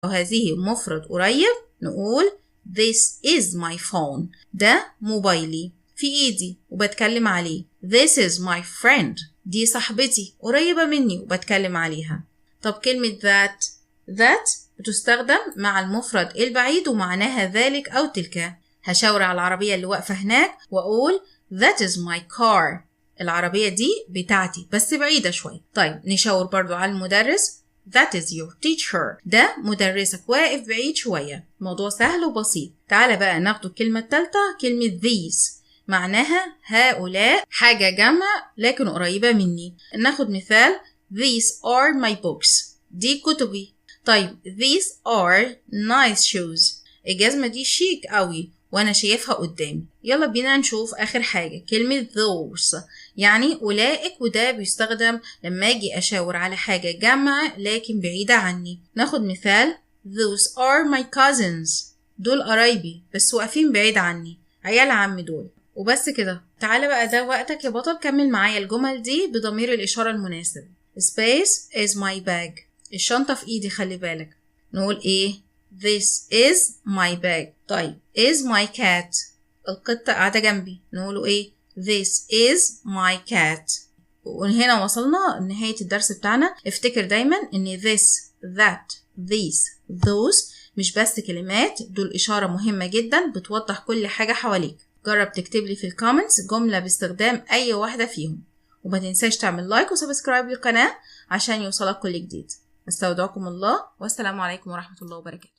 وهذه مفرد قريب نقول This is my phone. ده موبايلي في ايدي وبتكلم عليه. This is my friend. دي صاحبتي قريبة مني وبتكلم عليها. طب كلمة that بتستخدم مع المفرد البعيد ومعناها ذلك أو تلك. هشاور على العربية اللي واقفة هناك وأقول That is my car. العربية دي بتاعتي بس بعيدة شوي. طيب نشاور برضو على المدرس That is your teacher. ده مدرسك واقف بعيد شوية. موضوع سهل وبسيط. تعال بقى ناخد الكلمة الثالثة كلمة these معناها هؤلاء حاجة جمع لكن قريبة مني. ناخد مثال These are my books. دي كتبي. طيب these are nice shoes. الجزمة دي شيك قوي وانا شايفها قدامي. يلا بينا نشوف اخر حاجة كلمة those يعني اولئك، وده بيستخدم لما اجي اشاور على حاجة جمع لكن بعيدة عني. ناخد مثال Those are my cousins. دول قرايبي بس واقفين بعيد عني، عيال عمي دول. وبس كده. تعالى بقى ده وقتك يا بطل، كمل معايا الجمل دي بضمير الإشارة المناسب. Space is my bag. الشنطة في إيدي خلي بالك. نقول إيه؟ This is my bag. طيب is my cat. القطة قاعدة جنبي. نقوله إيه؟ This is my cat. وهنا وصلنا لنهاية الدرس بتاعنا. افتكر دايما إن this, that, these, those مش بس كلمات، دول إشارة مهمة جدا بتوضح كل حاجة حواليك. جرب تكتب لي في الكومنتس جملة باستخدام أي واحدة فيهم، وما تنساش تعمل لايك وسبسكرايب للقناة عشان يوصلك كل جديد. استودعكم الله والسلام عليكم ورحمة الله وبركاته.